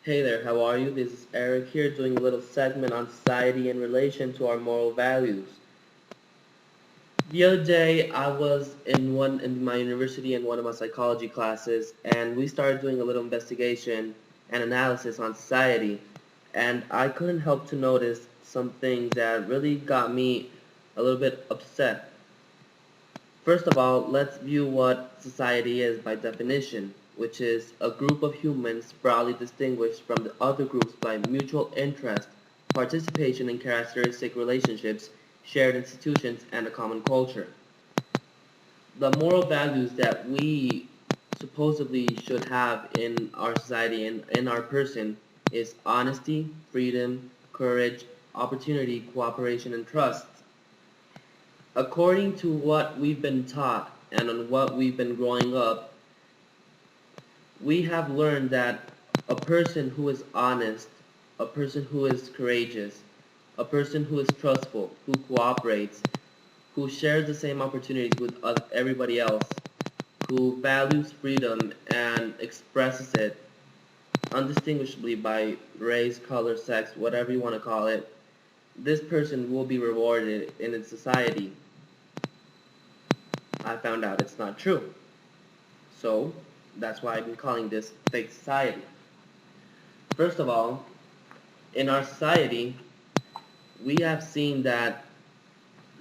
Hey there, how are you? This is Eric here doing a little segment on society in relation to our moral values. The other day I was in my university in one of my psychology classes and we started doing a little investigation and analysis on society, and I couldn't help to notice some things that really got me a little bit upset. First of all, let's view what society is by definition, which is a group of humans broadly distinguished from the other groups by mutual interest, participation in characteristic relationships, shared institutions, and a common culture. The moral values that we supposedly should have in our society and in our person is honesty, freedom, courage, opportunity, cooperation, and trust. According to what we've been taught and on what we've been growing up, we have learned that a person who is honest, a person who is courageous, a person who is trustful, who cooperates, who shares the same opportunities with everybody else, who values freedom and expresses it undistinguishably by race, color, sex, whatever you want to call it, this person will be rewarded in its society. I found out it's not true. So, that's why I've been calling this fake society. First of all, in our society, we have seen that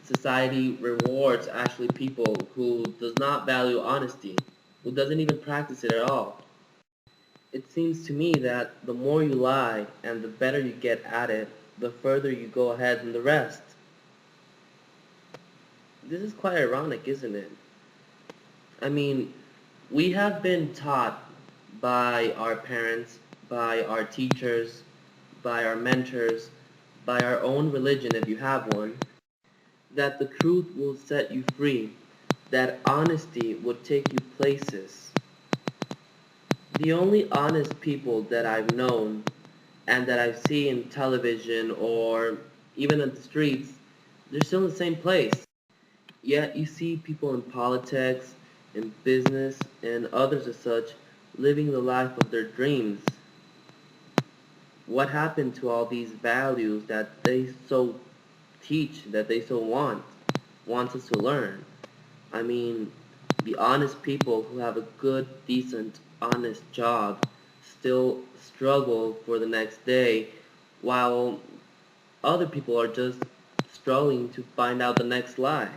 society rewards actually people who does not value honesty, who doesn't even practice it at all. It seems to me that the more you lie and the better you get at it, the further you go ahead than the rest. This is quite ironic, isn't it? I mean, we have been taught by our parents, by our teachers, by our mentors, by our own religion if you have one, that the truth will set you free, that honesty will take you places. The only honest people that I've known and that I've seen in television or even in the streets, they're still in the same place. Yet you see people in politics, in business, and others as such, living the life of their dreams. What happened to all these values that they so teach, that they so want us to learn? I mean, the honest people who have a good, decent, honest job still struggle for the next day, while other people are just struggling to find out the next lie.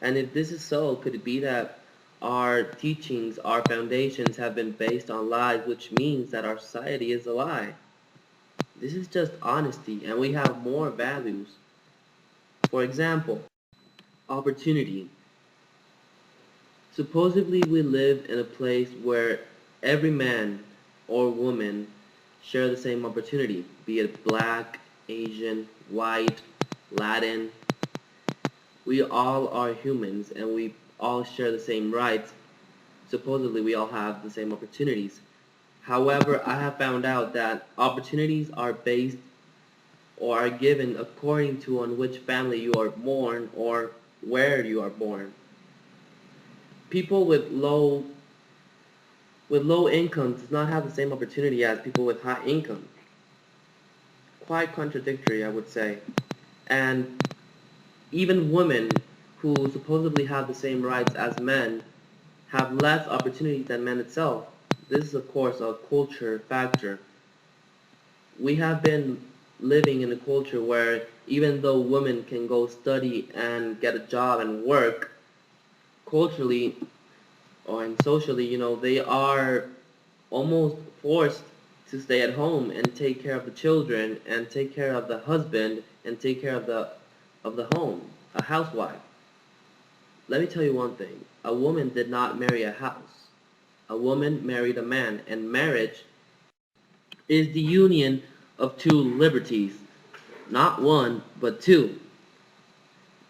And if this is so, could it be that our teachings, our foundations have been based on lies, which means that our society is a lie? This is just honesty, and we have more values. For example, opportunity. Supposedly we live in a place where every man or woman share the same opportunity, be it black, Asian, white, Latin. We all are humans and we all share the same rights. Supposedly we all have the same opportunities. However, I have found out that opportunities are based or are given according to on which family you are born or where you are born. People with low income does not have the same opportunity as people with high income. Quite contradictory, I would say. And even women who supposedly have the same rights as men have less opportunities than men itself. This is of course a culture factor. We have been living in a culture where even though women can go study and get a job and work, culturally and socially, they are almost forced to stay at home and take care of the children and take care of the husband and take care of the home, a housewife. Let me tell you one thing. A woman did not marry a house. A woman married a man, and marriage is the union of two liberties, not one, but two.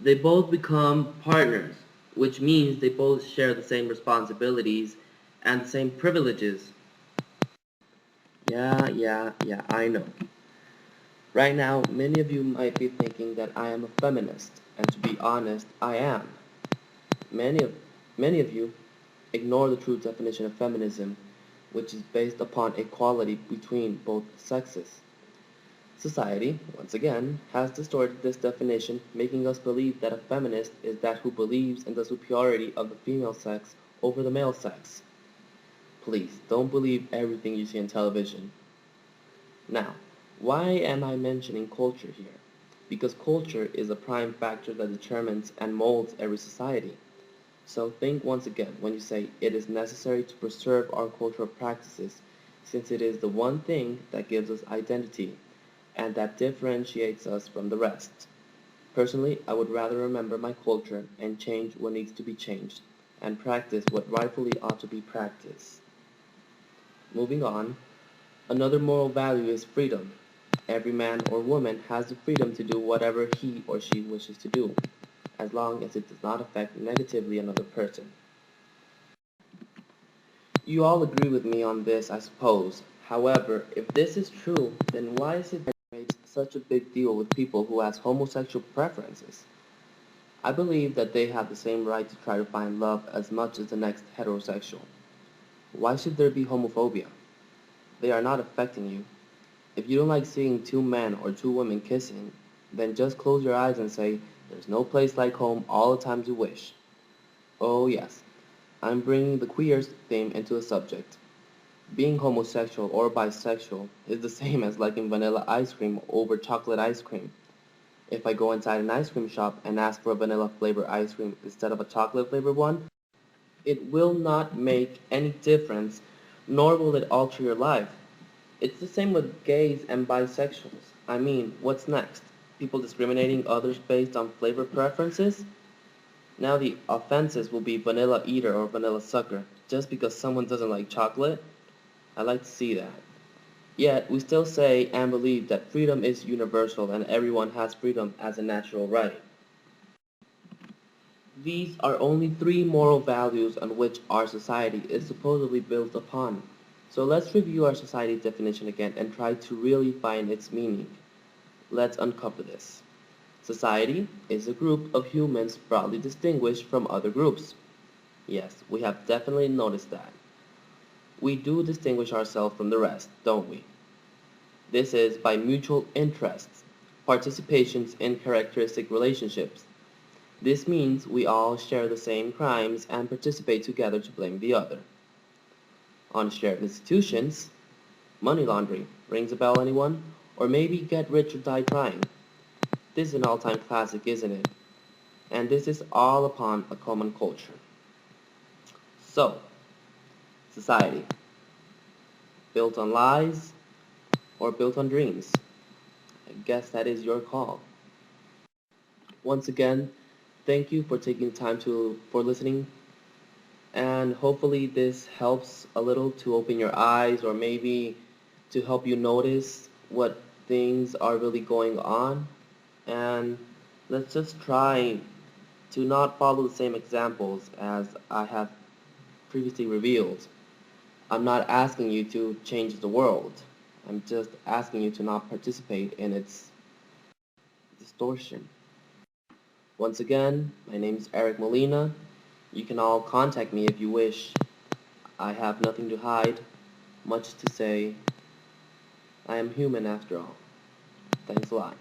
They both become partners, which means they both share the same responsibilities and the same privileges. Yeah, I know. Right now, many of you might be thinking that I am a feminist, and to be honest, I am. Many of many of you ignore the true definition of feminism, which is based upon equality between both sexes. Society, once again, has distorted this definition, making us believe that a feminist is that who believes in the superiority of the female sex over the male sex. Please, don't believe everything you see on television. Now, why am I mentioning culture here? Because culture is a prime factor that determines and molds every society. So think once again when you say it is necessary to preserve our cultural practices, since it is the one thing that gives us identity and that differentiates us from the rest. Personally, I would rather remember my culture and change what needs to be changed, and practice what rightfully ought to be practiced. Moving on, another moral value is freedom. Every man or woman has the freedom to do whatever he or she wishes to do, as long as it does not affect negatively another person. You all agree with me on this, I suppose. However, if this is true, then why is it that it makes such a big deal with people who has homosexual preferences? I believe that they have the same right to try to find love as much as the next heterosexual. Why should there be homophobia? They are not affecting you. If you don't like seeing two men or two women kissing, then just close your eyes and say, there's no place like home all the times you wish. Oh yes, I'm bringing the queers theme into the subject. Being homosexual or bisexual is the same as liking vanilla ice cream over chocolate ice cream. If I go inside an ice cream shop and ask for a vanilla flavor ice cream instead of a chocolate flavored one, it will not make any difference, nor will it alter your life. It's the same with gays and bisexuals. I mean, what's next? People discriminating others based on flavor preferences? Now the offenses will be vanilla eater or vanilla sucker, just because someone doesn't like chocolate? I like to see that. Yet, we still say and believe that freedom is universal and everyone has freedom as a natural right. These are only three moral values on which our society is supposedly built upon. So let's review our society definition again and try to really find its meaning. Let's uncover this. Society is a group of humans broadly distinguished from other groups. Yes, we have definitely noticed that. We do distinguish ourselves from the rest, don't we? This is by mutual interests, participations in characteristic relationships. This means we all share the same crimes and participate together to blame the other. On shared institutions, money laundering, rings a bell anyone? Or maybe get rich or die trying. This is an all-time classic, isn't it? And this is all upon a common culture. So, society, built on lies or built on dreams? I guess that is your call. Once again, thank you for taking time for listening, and hopefully this helps a little to open your eyes or maybe to help you notice what things are really going on. And let's just try to not follow the same examples as I have previously revealed. I'm not asking you to change the world. I'm just asking you to not participate in its distortion. Once again, my name is Eric Molina. You can all contact me if you wish. I have nothing to hide, much to say. I am human after all. Thanks a lot.